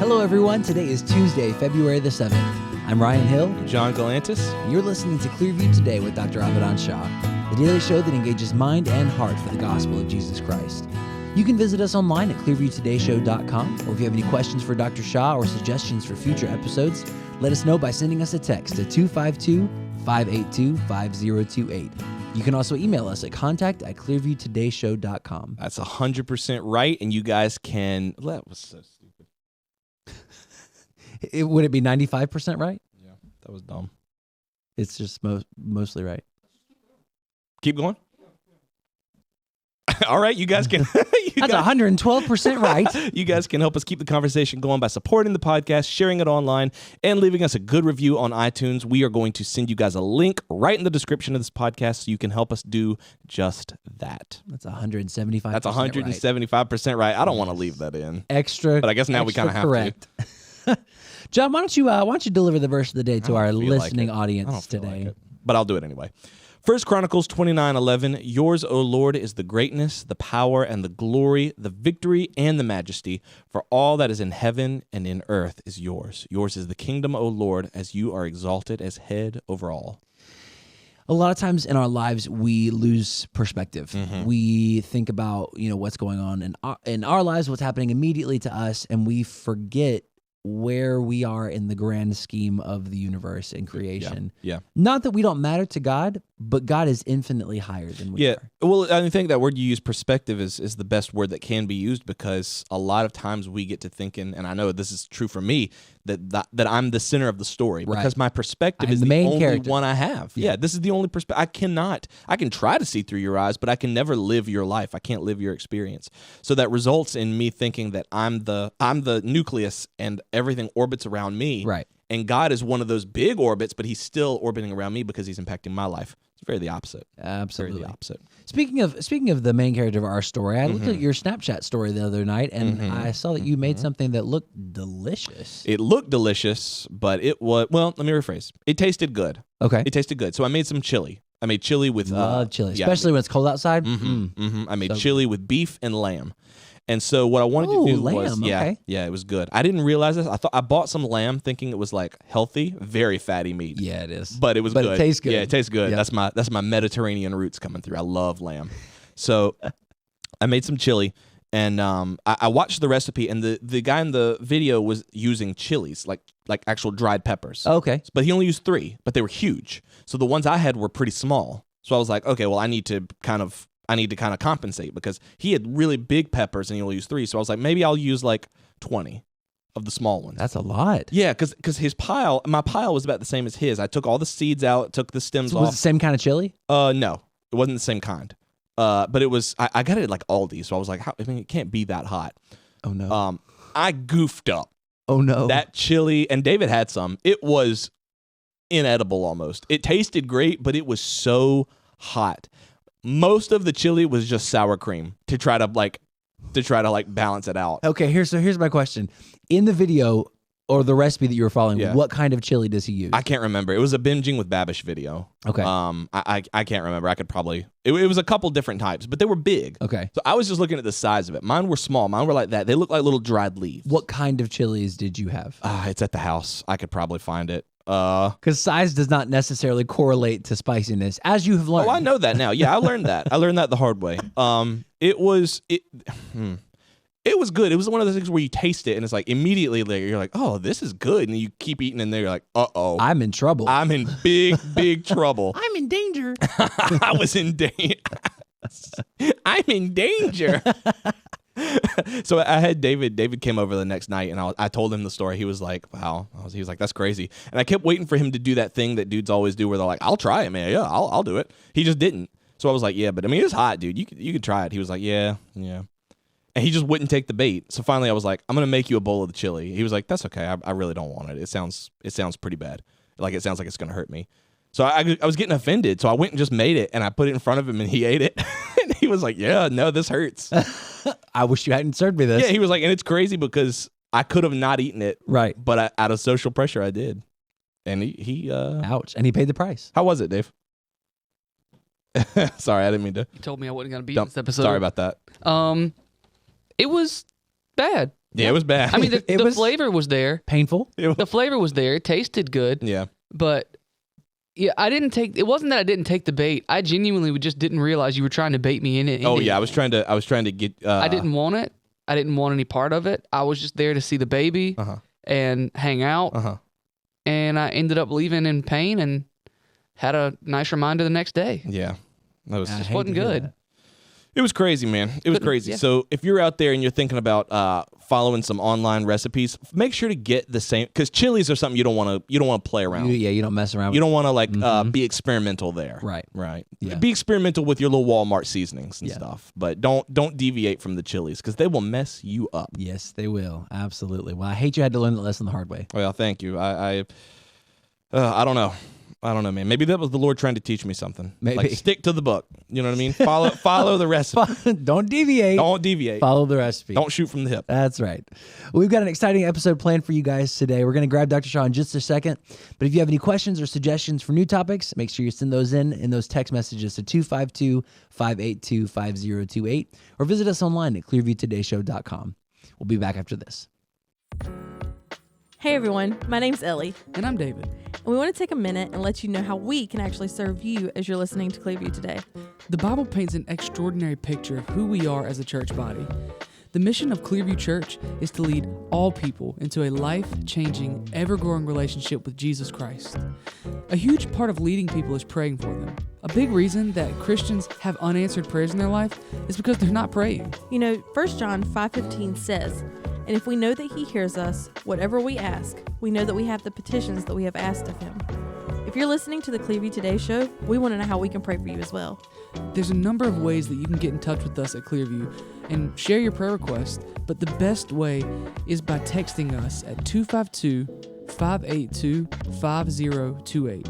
Hello, everyone. Today is Tuesday, February the 7th. I'm Ryan Hill. John Galantis. And you're listening to Clearview Today with Dr. Shah, the daily show that engages mind and heart for the gospel of Jesus Christ. You can visit us online at clearviewtodayshow.com, or if you have any questions for Dr. Shah or suggestions for future episodes, let us know by sending us a text to 252-582-5028. You can also email us at contact@clearviewtodayshow.com. That's 100% right, and you guys can... That was so stupid. Would it be 95% right? Yeah, that was dumb. It's just mostly right. Keep going. All right, you guys can... That's 112% right. You guys can help us keep the conversation going by supporting the podcast, sharing it online, and leaving us a good review on iTunes. We are going to send you guys a link right in the description of this podcast so you can help us do just that. That's 175%. That's 175% right. I don't want to leave that in. Extra, but I guess now we kind of have correct. To. John, why don't you deliver the verse of the day to our listening audience today? But I'll do it anyway. 1 Chronicles 29:11, yours, O Lord, is the greatness, the power, and the glory, the victory, and the majesty, for all that is in heaven and in earth is yours. Yours is the kingdom, O Lord, as you are exalted as head over all. A lot of times in our lives, we lose perspective. Mm-hmm. We think about what's going on in our lives, what's happening immediately to us, and we forget where we are in the grand scheme of the universe and creation. Yeah. Not that we don't matter to God, but God is infinitely higher than we are. Well, I think that word you use, perspective, is the best word that can be used, because a lot of times we get to thinking, and I know this is true for me, that I'm the center of the story, because my perspective is the main only character. one I have. Yeah, this is the only perspective. I can try to see through your eyes, but I can never live your life. I can't live your experience. So that results in me thinking that I'm the nucleus and everything orbits around me. Right. And God is one of those big orbits, but he's still orbiting around me because he's impacting my life. It's very the opposite. Absolutely. Very the opposite. Speaking of the main character of our story, I looked at your Snapchat story the other night, and I saw that you made something that looked delicious. It looked delicious, but it was, well, let me rephrase. It tasted good. Okay. It tasted good. So I made some chili. I made chili with... Love chili, especially when it's cold outside. I made chili with beef and lamb. And so what I wanted to do was, it was good. I didn't realize this. I bought some lamb thinking it was like healthy, very fatty meat. Yeah, it is. But it was good. But it tastes good. Yeah, it tastes good. Yep. That's my Mediterranean roots coming through. I love lamb. So I made some chili, and I watched the recipe, and the guy in the video was using chilies, like actual dried peppers. Okay. But he only used 3, but they were huge. So the ones I had were pretty small. So I was like, okay, well, I need to kind of compensate, because he had really big peppers and he only used 3. So I was like, maybe I'll use like 20 of the small ones. That's a lot. Yeah, because my pile was about the same as his. I took all the seeds out, took the stems off. Was it the same kind of chili? No, it wasn't the same kind. But it was, I got it at like Aldi. So I was like, it can't be that hot. Oh no. I goofed up. Oh no. That chili, and David had some. It was inedible almost. It tasted great, but it was so hot. Most of the chili was just sour cream to try to balance it out. Okay, here's my question. In the video or the recipe that you were following, what kind of chili does he use? I can't remember. It was a binging with Babish video. Okay. I can't remember. I could probably... It was a couple different types, but they were big. Okay. So I was just looking at the size of it. Mine were small. Mine were like that. They look like little dried leaves. What kind of chilies did you have? It's at the house. I could probably find it. Because size does not necessarily correlate to spiciness, as you have learned. Oh, I know that now. Yeah, I learned that. I learned that the hard way. It was good. It was one of those things where you taste it and it's like immediately you're like, oh, this is good, and you keep eating and then you're like, uh-oh, I'm in trouble. I'm in big trouble. I'm in danger. I was in danger. I'm in danger. So I had David came over the next night, and I told him the story. He was like, wow. He was like, that's crazy. And I kept waiting for him to do that thing that dudes always do where they're like, I'll try it, man. Yeah, I'll do it. He just didn't. So I was like, yeah, but I mean, it's hot, dude. You could try it. He was like, yeah. And he just wouldn't take the bait. So finally I was like, I'm going to make you a bowl of the chili. He was like, that's okay. I really don't want it. It sounds pretty bad. Like, it sounds like it's going to hurt me. So I was getting offended. So I went and just made it, and I put it in front of him, and he ate it. And he was like, yeah, no, this hurts. I wish you hadn't served me this. Yeah, he was like, and it's crazy because I could have not eaten it. Right. But out of social pressure, I did. And he ouch. And he paid the price. How was it, Dave? Sorry, I didn't mean to. You told me I wasn't going to be in this episode. Sorry about that. It was bad. Yeah, it was bad. I mean, It the was- flavor was there. Painful. The flavor was there. It tasted good. yeah. But yeah, it wasn't that I didn't take the bait. I genuinely just didn't realize you were trying to bait me in it. Oh yeah, I was trying to get. I didn't want it. I didn't want any part of it. I was just there to see the baby and hang out. And I ended up leaving in pain and had a nice reminder the next day. Yeah, that was I just hate wasn't to hear good. that. It was crazy, man. It was crazy. yeah. So if you're out there and you're thinking about following some online recipes, make sure to get the same, because chilies are something you don't want to play around. You don't mess around. You don't want to be experimental there. Right. Yeah. Be experimental with your little Walmart seasonings and Yeah. stuff, but don't deviate from the chilies because they will mess you up. Yes, they will. Absolutely. Well, I hate you had to learn that lesson the hard way. Well, thank you. I don't know. I don't know, man. Maybe that was the Lord trying to teach me something. Maybe. Like, stick to the book. You know what I mean? Follow the recipe. Don't deviate. Don't deviate. Follow the recipe. Don't shoot from the hip. That's right. Well, we've got an exciting episode planned for you guys today. We're going to grab Dr. Shah in just a second. But if you have any questions or suggestions for new topics, make sure you send those in those text messages to 252-582-5028 or visit us online at clearviewtodayshow.com. We'll be back after this. Hey everyone, my name's Ellie, And I'm David. and we want to take a minute and let you know how we can actually serve you as you're listening to Clearview today. The Bible paints an extraordinary picture of who we are as a church body. The mission of Clearview Church is to lead all people into a life-changing, ever-growing relationship with Jesus Christ. A huge part of leading people is praying for them. A big reason that Christians have unanswered prayers in their life is because they're not praying. You know, 1 John 5:15 says, "And if we know that he hears us, whatever we ask, we know that we have the petitions that we have asked of him." If you're listening to the Clearview Today show, we want to know how we can pray for you as well. There's a number of ways that you can get in touch with us at Clearview and share your prayer request, but the best way is by texting us at 252-582-5028.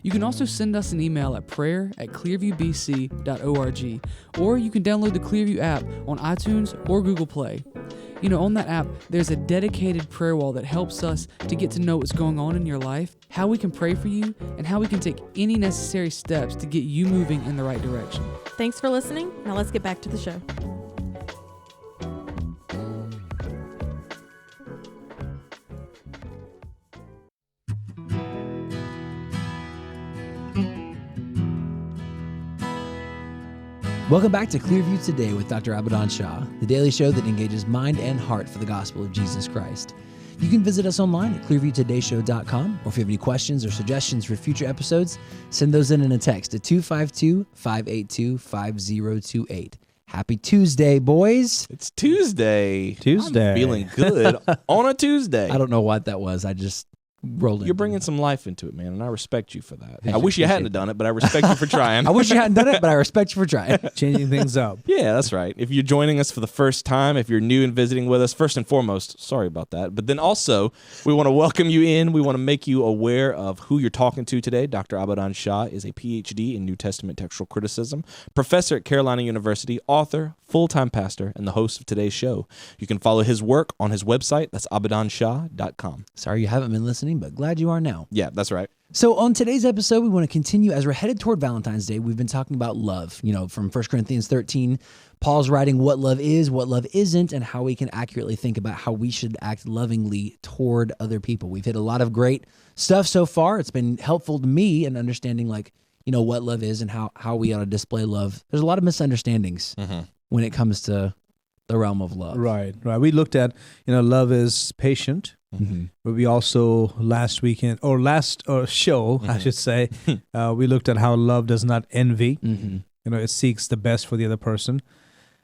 You can also send us an email at prayer@clearviewbc.org, or you can download the Clearview app on iTunes or Google Play. You know, on that app, there's a dedicated prayer wall that helps us to get to know what's going on in your life, how we can pray for you, and how we can take any necessary steps to get you moving in the right direction. Thanks for listening. Now let's get back to the show. Welcome back to Clearview Today with Dr. Abadan Shah, the daily show that engages mind and heart for the gospel of Jesus Christ. You can visit us online at clearviewtodayshow.com, or if you have any questions or suggestions for future episodes, send those in a text to 252-582-5028. Happy Tuesday, boys. It's Tuesday. Tuesday. I'm feeling good on a Tuesday. I don't know what that was. I just rolled it. You're bringing some life into it, man, and I respect you for that. Thank I you. wish you hadn't Appreciate done it, but I respect you for trying. I wish you hadn't done it, but I respect you for trying. Changing things up. Yeah, that's right. If you're joining us for the first time, if you're new and visiting with us, first and foremost, sorry about that. But then also, we want to welcome you in. We want to make you aware of who you're talking to today. Dr. Abadan Shah is a PhD in New Testament textual criticism, professor at Carolina University, author, full-time pastor, and the host of today's show. You can follow his work on his website. That's abadanshah.com. Sorry you haven't been listening, but glad you are now. Yeah, that's right. So on today's episode, we want to continue as we're headed toward Valentine's Day. We've been talking about love, from 1 Corinthians 13. Paul's writing what love is, what love isn't, and how we can accurately think about how we should act lovingly toward other people. We've hit a lot of great stuff so far. It's been helpful to me in understanding what love is and how we ought to display love. There's a lot of misunderstandings when it comes to the realm of love. Right. We looked at, love is patient. Mm-hmm. But we also last show, I should say, we looked at how love does not envy. Mm-hmm. It seeks the best for the other person.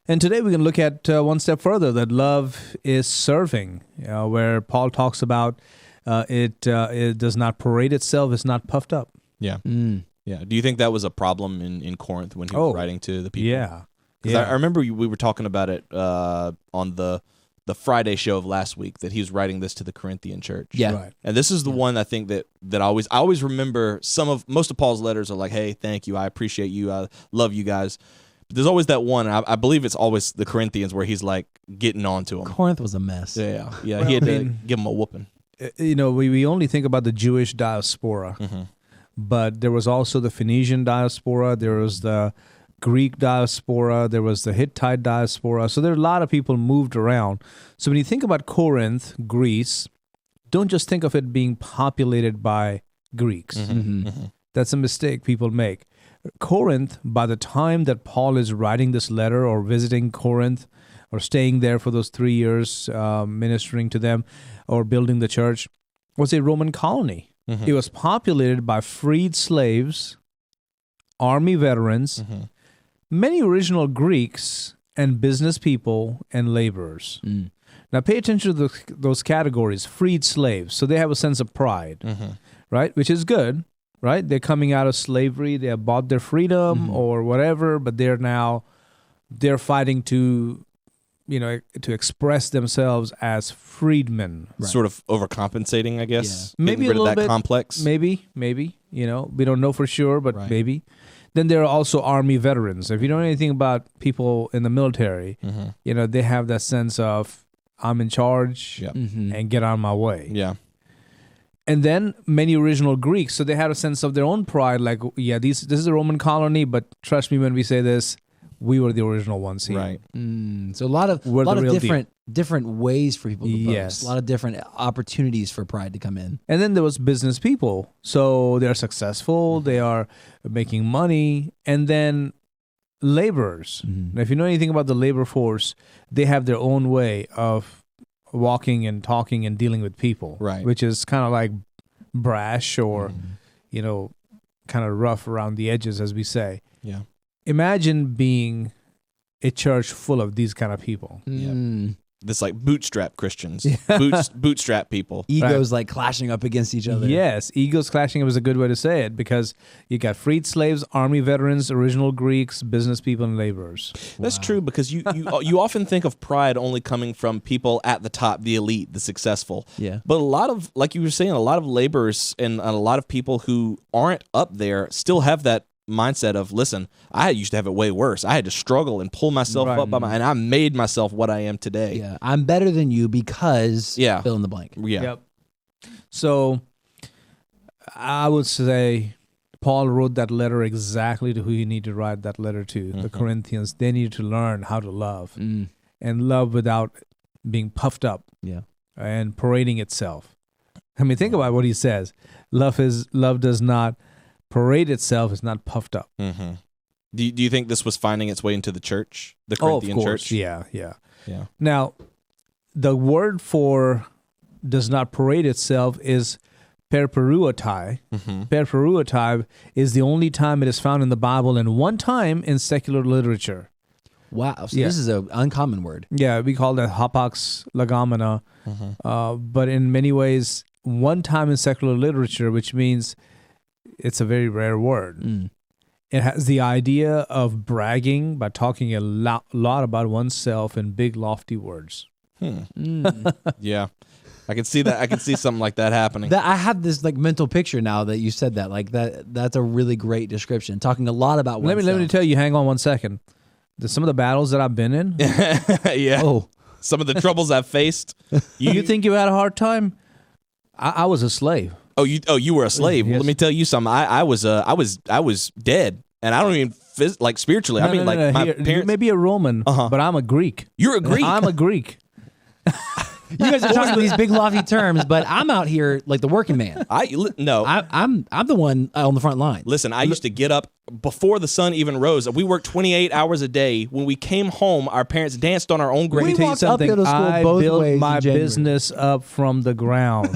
And today we're going to look at one step further, that love is serving, where Paul talks about it does not parade itself, it's not puffed up. Yeah. Yeah. Do you think that was a problem in Corinth when he was writing to the people? Yeah. Because I remember we were talking about it on the Friday show of last week, that he was writing this to the Corinthian church. Yeah. Right. And this is the one I think that I always remember. Most of Paul's letters are like, hey, thank you, I appreciate you, I love you guys. But there's always that one, and I believe it's always the Corinthians, where he's like getting on to them. Corinth was a mess. Yeah. Well, He had to give them a whooping. We only think about the Jewish diaspora, but there was also the Phoenician diaspora. There was the Greek diaspora, there was the Hittite diaspora. So there are a lot of people moved around. So when you think about Corinth, Greece, don't just think of it being populated by Greeks. That's a mistake people make. Corinth, by the time that Paul is writing this letter or visiting Corinth or staying there for those 3 years, ministering to them or building the church, was a Roman colony. It was populated by freed slaves, army veterans, many original Greeks, and business people and laborers. Now pay attention to those categories. Freed slaves, so they have a sense of pride, right? Which is good, right? They're coming out of slavery. They have bought their freedom or whatever, but they're fighting to express themselves as freedmen. Sort of overcompensating, I guess. Yeah. Maybe Getting rid a little of that bit. complex. Maybe. We don't know for sure, but maybe. Then there are also army veterans. If you know anything about people in the military, they have that sense of, I'm in charge and get on my way. Yeah. And then many original Greeks, so they had a sense of their own pride, like, this is a Roman colony, but trust me when we say this, we were the original ones here. Right. So a lot of different ways for people to boast. Yes. A lot of different opportunities for pride to come in. And then there was business people. So they're successful, they are making money, and then laborers. Now, if you know anything about the labor force, they have their own way of walking and talking and dealing with people, right? Which is kind of like brash or, kind of rough around the edges, as we say. Yeah. Imagine being a church full of these kind of people. This like bootstrap Christians, bootstrap people. Egos like clashing up against each other. Yes, egos clashing is a good way to say it, because you got freed slaves, army veterans, original Greeks, business people, and laborers. That's true, because you often think of pride only coming from people at the top, the elite, the successful. Yeah. But a lot of, like you were saying, a lot of laborers and a lot of people who aren't up there still have that mindset of, listen, I used to have it way worse. I had to struggle and pull myself up and I made myself what I am today. Yeah, I'm better than you because fill in the blank. Yeah. Yep. So I would say Paul wrote that letter exactly to who you need to write that letter to, the Corinthians. They needed to learn how to love and love without being puffed up and parading itself. I mean, think about what he says. Love does not parade itself, is not puffed up. Do you think this was finding its way into the church, the Corinthian of course. church? Yeah. Now, the word for does not parade itself is perperuatai. Perperuatai is the only time it is found in the Bible and one time in secular literature. Wow. So this is an uncommon word. Yeah, we call that hapax legomena. But in many ways, one time in secular literature, which means it's a very rare word. It has the idea of bragging by talking a lot about oneself in big, lofty words. Yeah. I can see that. I can see something like that happening. I have this like mental picture now that you said that. Like that's a really great description. Talking a lot about oneself. Let me tell you, hang on one second. Some of the battles that I've been in. Yeah. Oh. Some of the troubles I've faced. You think you had a hard time? I was a slave. Oh, you were a slave. Yes. Well, let me tell you something. I was dead, and I don't even like spiritually. No, my Here, parents. you may be a Roman, but I'm a Greek. You're a Greek. I'm a Greek. You guys are talking these big lofty terms, but I'm out here like the working man. No. I'm the one on the front line. Listen, I used to get up before the sun even rose. We worked 28 hours a day. When we came home, our parents danced on our own grave. Let me tell you walked something. uphill to school I both built ways my in January. business up from the ground.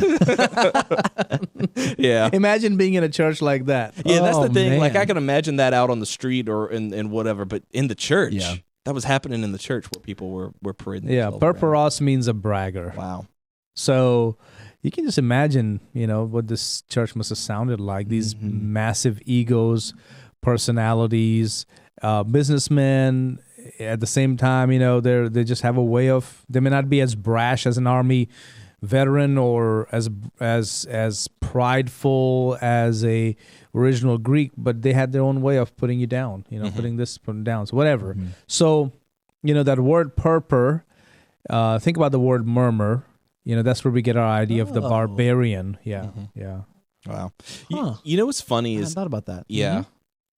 Yeah. Imagine being in a church like that. Yeah, that's the thing. Man. Like, I can imagine that out on the street or in whatever, but in the church, that was happening in the church where people were parading Yeah, themselves around. perperos means a bragger. Wow. So you can just imagine, what this church must have sounded like. These massive egos, personalities, businessmen. At the same time, they just have a way of. They may not be as brash as an army veteran or as prideful as a original Greek, but they had their own way of putting you down. Putting down. So whatever. So that word perper. Think about the word murmur. That's where we get our idea of the barbarian. Yeah, yeah. Wow. Huh. You know what's funny I is hadn't thought about that. yeah,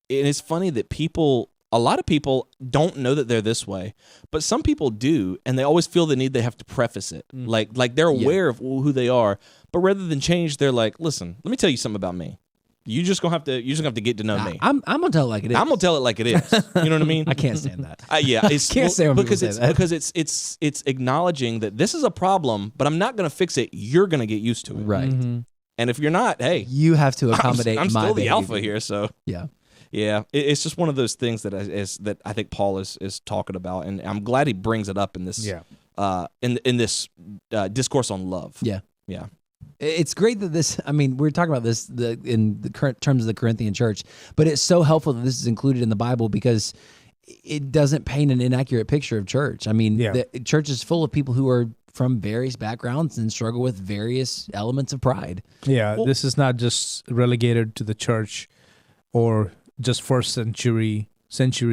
and it's funny that people a lot of people don't know that they're this way, but some people do, and they always feel the need they have to preface it. Like they're aware of who they are, but rather than change, they're like, listen, let me tell you something about me. You just gonna have to get to know me. I'm gonna tell it like it is. I'm gonna tell it like it is. You know what I mean? I can't stand that. Yeah, it's Can't stand when because people say that. because it's acknowledging that this is a problem, but I'm not gonna fix it. You're gonna get used to it, Right. And if you're not, hey, You have to accommodate I'm my still the behavior. alpha here, so. Yeah. Yeah, it's just one of those things that I think Paul is talking about, and I'm glad he brings it up in this in this discourse on love. Yeah. Yeah. It's great that this, I mean, we're talking about this in the current terms of the Corinthian church, but it's so helpful that this is included in the Bible because it doesn't paint an inaccurate picture of church. I mean, the church is full of people who are from various backgrounds and struggle with various elements of pride. Yeah, this is not just relegated to the church or just first century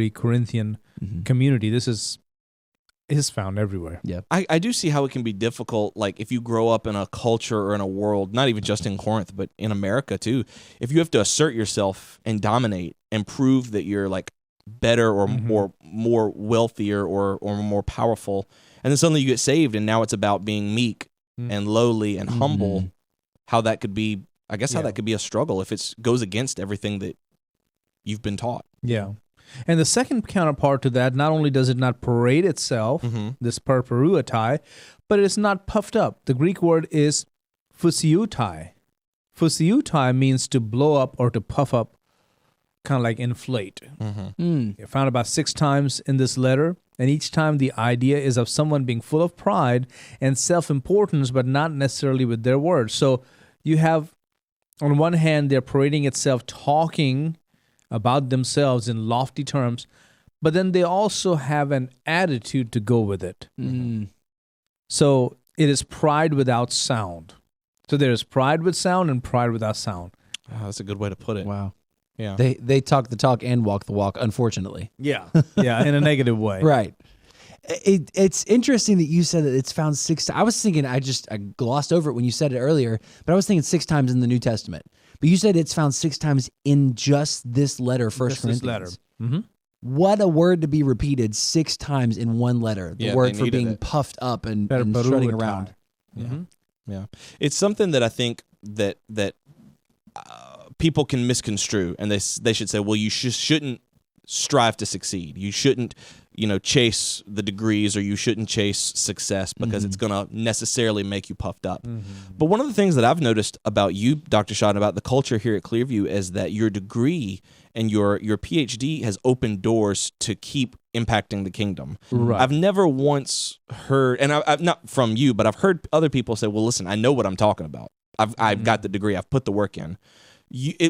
Corinthian community. This is found everywhere. Yeah. I do see how it can be difficult, like if you grow up in a culture or in a world, not even just in Corinth, but in America too, if you have to assert yourself and dominate and prove that you're like better or more wealthier or more powerful, and then suddenly you get saved and now it's about being meek and lowly and humble, how that could be, I guess how that could be a struggle if it goes against everything that you've been taught. Yeah. And the second counterpart to that, not only does it not parade itself, this perperuatai, but it is not puffed up. The Greek word is phusiutai. Phusiutai means to blow up or to puff up, kind of like inflate. You're found about 6 times in this letter, and each time the idea is of someone being full of pride and self-importance, but not necessarily with their words. So you have, on one hand, they're parading itself, talking about themselves in lofty terms, but then they also have an attitude to go with it. So it is pride without sound. So there is pride with sound and pride without sound. Oh, that's a good way to put it. Wow. Yeah. They talk the talk and walk the walk, unfortunately. Yeah. Yeah, in a negative way. Right. It's interesting that you said that it's found 6 times. I was thinking, I glossed over it when you said it earlier, but I was thinking 6 times in the New Testament. But you said it's found 6 times in just this letter, First Corinthians. This letter. What a word to be repeated 6 times in one letter. The word for being puffed up and strutting around. Yeah. It's something that I think that people can misconstrue, and they should say, well, you shouldn't strive to succeed. You shouldn't, chase the degrees, or you shouldn't chase success because it's going to necessarily make you puffed up. But one of the things that I've noticed about you, Dr. Shah, and about the culture here at Clearview is that your degree and your PhD has opened doors to keep impacting the kingdom. Right. I've never once heard, and I've not from you, but I've heard other people say, well, listen, I know what I'm talking about. I've got the degree. I've put the work in.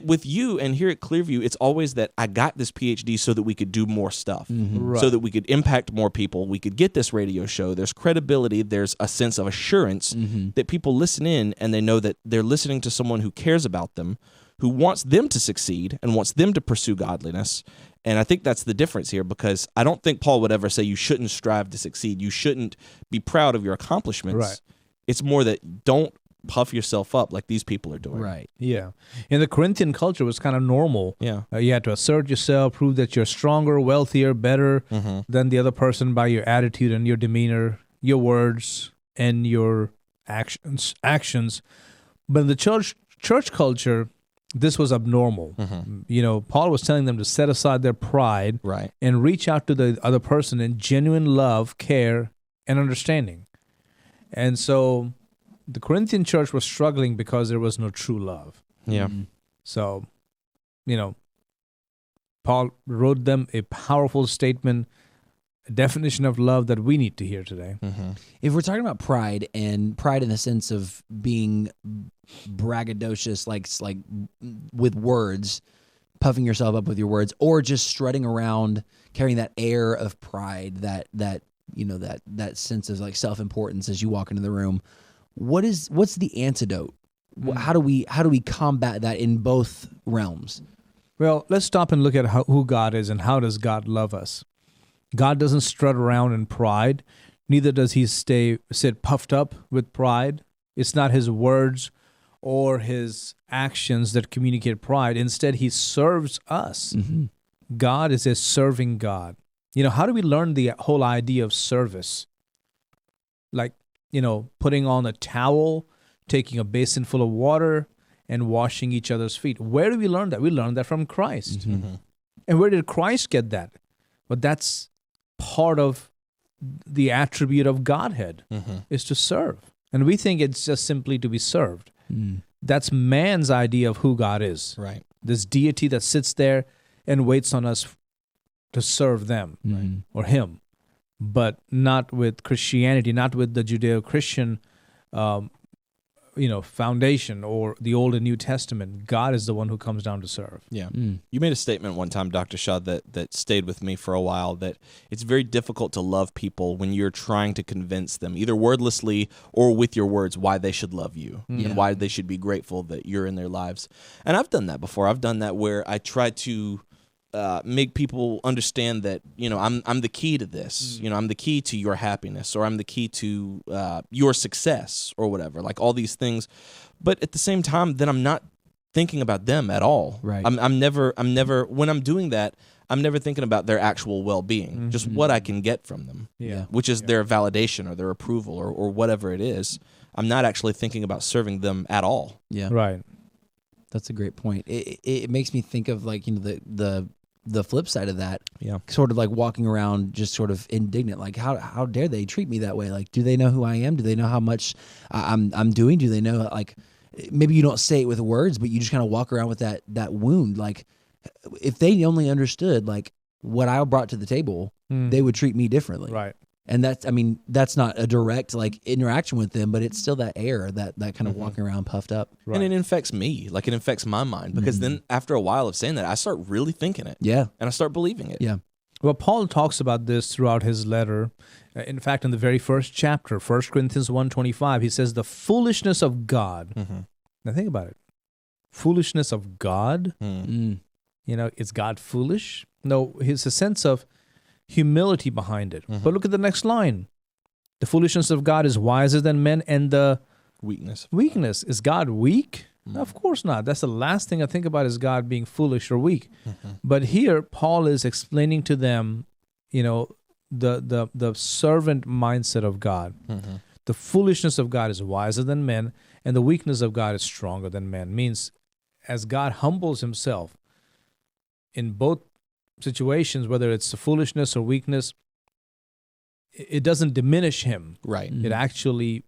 With you and here at Clearview, it's always that I got this PhD so that we could do more stuff, so that we could impact more people. We could get this radio show. There's credibility. There's a sense of assurance that people listen in and they know that they're listening to someone who cares about them, who wants them to succeed and wants them to pursue godliness. And I think that's the difference here, because I don't think Paul would ever say you shouldn't strive to succeed. You shouldn't be proud of your accomplishments. Right. It's more that don't puff yourself up like these people are doing. Right. Yeah. In the Corinthian culture, it was kind of normal. Yeah. You had to assert yourself, prove that you're stronger, wealthier, better than the other person by your attitude and your demeanor, your words, and your actions. But in the church culture, this was abnormal. Paul was telling them to set aside their pride and reach out to the other person in genuine love, care, and understanding. And so the Corinthian church was struggling because there was no true love. Yeah. So, Paul wrote them a powerful statement, a definition of love that we need to hear today. If we're talking about pride, and pride in the sense of being braggadocious, like with words, puffing yourself up with your words, or just strutting around, carrying that air of pride, that sense of like self-importance as you walk into the room, what's the antidote? How do we combat that in both realms? Well, let's stop and look at who God is and how does God love us. God doesn't strut around in pride. Neither does he sit puffed up with pride. It's not his words or his actions that communicate pride. Instead, he serves us. God is a serving God. How do we learn the whole idea of service? Like, putting on a towel, taking a basin full of water, and washing each other's feet. Where do we learn that? We learned that from Christ. Mm-hmm. And where did Christ get that? But that's part of the attribute of Godhead, is to serve. And we think it's just simply to be served. That's man's idea of who God is. Right. This deity that sits there and waits on us to serve them or him. But not with Christianity, not with the Judeo-Christian foundation or the Old and New Testament. God is the one who comes down to serve. Yeah. You made a statement one time, Dr. Shah, that stayed with me for a while, that it's very difficult to love people when you're trying to convince them, either wordlessly or with your words, why they should love you and why they should be grateful that you're in their lives. And I've done that before. I've done that where I try to make people understand that, I'm the key to this. I'm the key to your happiness, or I'm the key to your success, or whatever. Like all these things, but at the same time, then I'm not thinking about them at all. Right. I'm never when I'm doing that, I'm never thinking about their actual well-being, just what I can get from them. Yeah. Which is their validation or their approval or whatever it is. I'm not actually thinking about serving them at all. Yeah. Right. That's a great point. It makes me think of like, the flip side of that. Yeah. Sort of like walking around just sort of indignant, like how dare they treat me that way? Like, do they know who I am? Do they know how much I'm doing? Do they know, like, maybe you don't say it with words, but you just kind of walk around with that wound. Like, if they only understood like what I brought to the table, they would treat me differently. Right. And that's not a direct like interaction with them, but it's still that air, that kind of walking around puffed up. Right. And it infects me, like it infects my mind, because then after a while of saying that, I start really thinking it. Yeah. And I start believing it. Yeah. Well, Paul talks about this throughout his letter. In fact, in the very first chapter, 1 Corinthians 1:25, he says, the foolishness of God. Now think about it. Foolishness of God? Is God foolish? No, it's a sense of humility behind it. But look at the next line. The foolishness of God is wiser than men, and the Weakness. Is God weak? No, of course not. That's the last thing I think about, is God being foolish or weak. But here, Paul is explaining to them, the servant mindset of God. The foolishness of God is wiser than men, and the weakness of God is stronger than men. Means, as God humbles himself in both situations, whether it's the foolishness or weakness, it doesn't diminish him. Right. It actually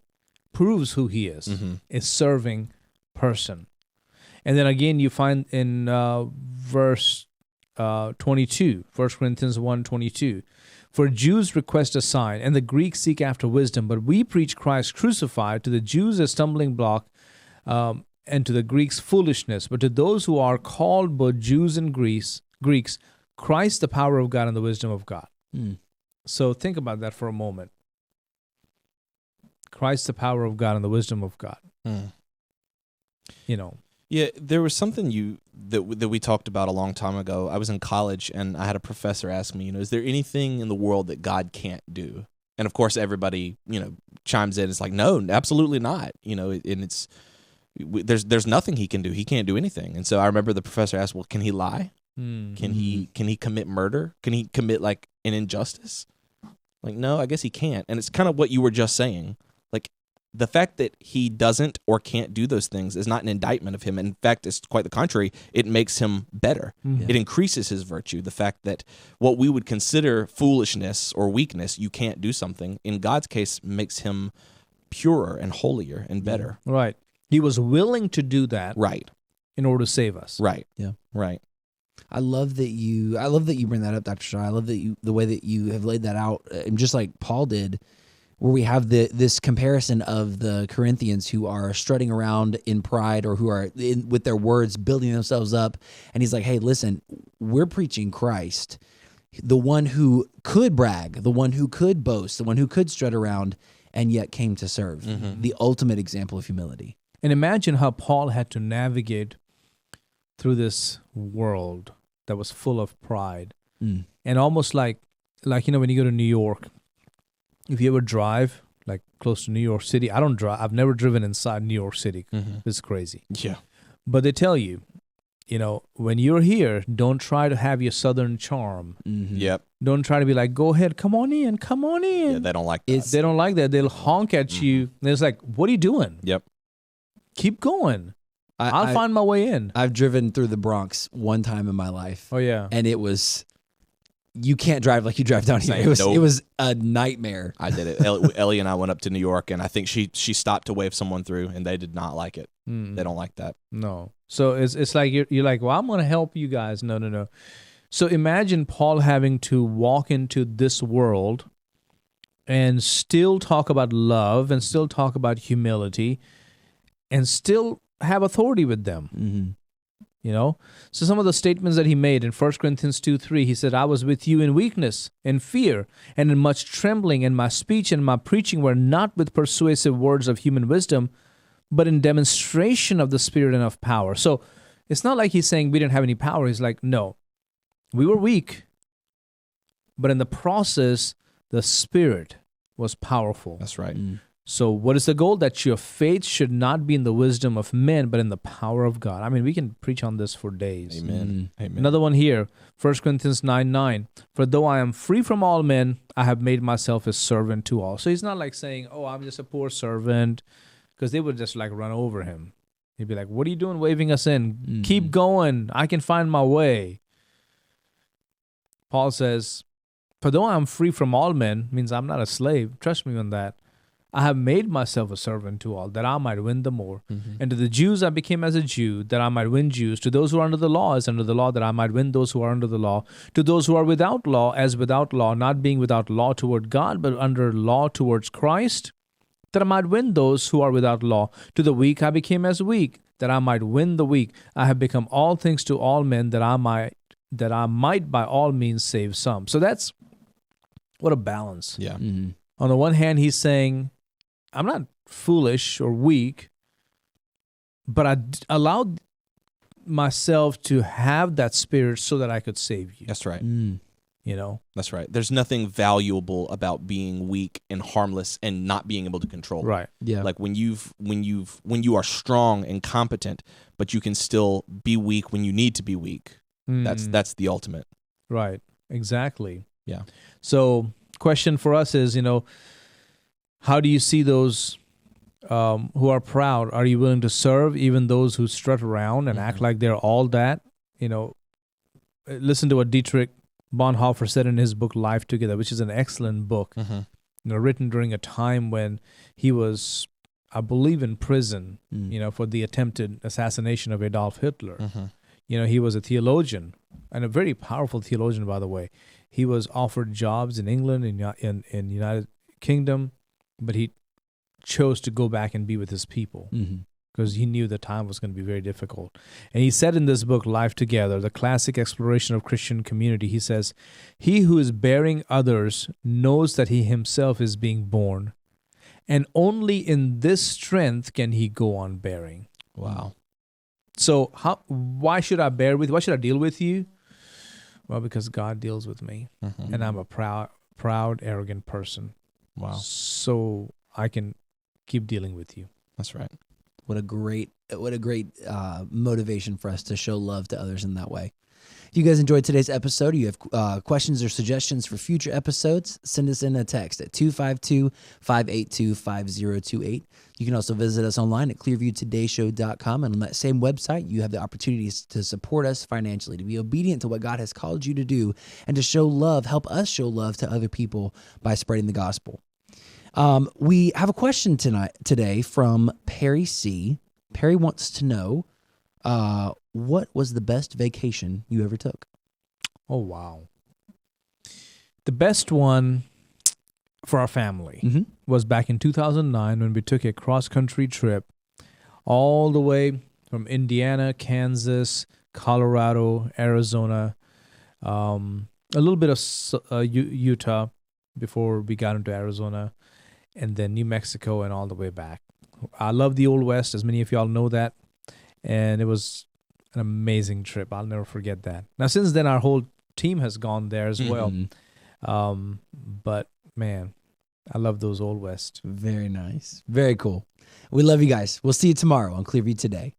proves who he is, a serving person. And then again, you find in verse 22, 1 Corinthians 1:22, for Jews request a sign, and the Greeks seek after wisdom, but we preach Christ crucified, to the Jews a stumbling block, and to the Greeks foolishness, but to those who are called both Jews and Greeks, Christ the power of God and the wisdom of God. So think about that for a moment. Christ the power of God and the wisdom of God. Yeah, there was something that we talked about a long time ago. I was in college, and I had a professor ask me, is there anything in the world that God can't do? And of course, everybody, chimes in. It's like, no, absolutely not. And there's nothing he can do. He can't do anything. And so I remember the professor asked, well, can he lie? Can he commit murder? Can he commit like an injustice? Like, no, I guess he can't. And it's kind of what you were just saying. Like, the fact that he doesn't or can't do those things is not an indictment of him. In fact, it's quite the contrary. It makes him better. It increases his virtue. The fact that what we would consider foolishness or weakness, you can't do something, in God's case, makes him purer and holier and better. Right. He was willing to do that. Right. In order to save us. Right. Yeah. Right. I love that you bring that up, Dr. Shah. I love that the way that you have laid that out, and just like Paul did, where we have this comparison of the Corinthians who are strutting around in pride, or who are with their words building themselves up, and he's like, "Hey, listen, we're preaching Christ, the one who could brag, the one who could boast, the one who could strut around, and yet came to serve, the ultimate example of humility." And imagine how Paul had to navigate through this world that was full of pride. And almost like when you go to New York, if you ever drive like close to New York City, I don't drive. I've never driven inside New York City. It's crazy. Yeah. But they tell you, when you're here, don't try to have your southern charm. Mhm. Yep. Don't try to be like, go ahead, come on in, come on in. Yeah, they don't like that. They don't like that. They'll honk at you. And it's like, what are you doing? Yep. Keep going. I'll I, find my way in. I've driven through the Bronx one time in my life, Oh, yeah. and it was, you can't drive like you drive down here. Same. Nope. It was a nightmare. I did it. Ellie and I went up to New York, and I think she stopped to wave someone through, and they did not like it. Mm. They don't like that. No. So it's like you're like, well, I'm going to help you guys. No. So imagine Paul having to walk into this world and still talk about love and still talk about humility and still have authority with them. Mm-hmm. So some of the statements that he made in 1 Corinthians 2:3, he said, I was with you in weakness, in fear, and in much trembling, and my speech and my preaching were not with persuasive words of human wisdom, but in demonstration of the Spirit and of power. So it's not like he's saying we didn't have any power. He's like, no, we were weak, but in the process, the Spirit was powerful. That's right. So what is the goal? That your faith should not be in the wisdom of men, but in the power of God. I mean, we can preach on this for days. Amen. Amen. Another one here, 1 Corinthians 9:9. For though I am free from all men, I have made myself a servant to all. So he's not like saying, oh, I'm just a poor servant, because they would just like run over him. He'd be like, what are you doing waving us in? Keep going. I can find my way. Paul says, for though I am free from all men, means I'm not a slave. Trust me on that. I have made myself a servant to all, that I might win the more. And to the Jews I became as a Jew, that I might win Jews. To those who are under the law, as under the law, that I might win those who are under the law. To those who are without law, as without law, not being without law toward God, but under law towards Christ, that I might win those who are without law. To the weak I became as weak, that I might win the weak. I have become all things to all men, that I might by all means save some. So that's what a balance. Yeah. Mm-hmm. On the one hand, he's saying, I'm not foolish or weak, but I allowed myself to have that spirit so that I could save you. That's right. That's right. There's nothing valuable about being weak and harmless and not being able to control. Right. Yeah. Like when you are strong and competent, but you can still be weak when you need to be weak. That's the ultimate. Right. Exactly. Yeah. So, question for us is, how do you see those who are proud? Are you willing to serve even those who strut around and act like they're all that? Listen to what Dietrich Bonhoeffer said in his book Life Together, which is an excellent book, written during a time when he was, I believe, in prison, for the attempted assassination of Adolf Hitler. He was a theologian, and a very powerful theologian, by the way. He was offered jobs in England, in United Kingdom, but he chose to go back and be with his people because he knew the time was going to be very difficult. And he said in this book, Life Together, the classic exploration of Christian community, he says, he who is bearing others knows that he himself is being born, and only in this strength can he go on bearing. Wow. So why should I bear with you? Why should I deal with you? Well, because God deals with me, and I'm a proud, arrogant person. Wow. So I can keep dealing with you. That's right. What a great motivation for us to show love to others in that way. If you guys enjoyed today's episode, or you have questions or suggestions for future episodes, send us in a text at 252-582-5028. You can also visit us online at clearviewtodayshow.com. And on that same website, you have the opportunities to support us financially, to be obedient to what God has called you to do, and to show love, help us show love to other people by spreading the gospel. We have a question today from Perry C. Perry wants to know, what was the best vacation you ever took? Oh, wow. The best one for our family was back in 2009 when we took a cross-country trip all the way from Indiana, Kansas, Colorado, Arizona, a little bit of Utah before we got into Arizona, and then New Mexico and all the way back. I love the Old West, as many of y'all know that, and it was an amazing trip. I'll never forget that. Now, since then, our whole team has gone there as well. But, man, I love those Old West. Very nice. Very cool. We love you guys. We'll see you tomorrow on Clearview Today.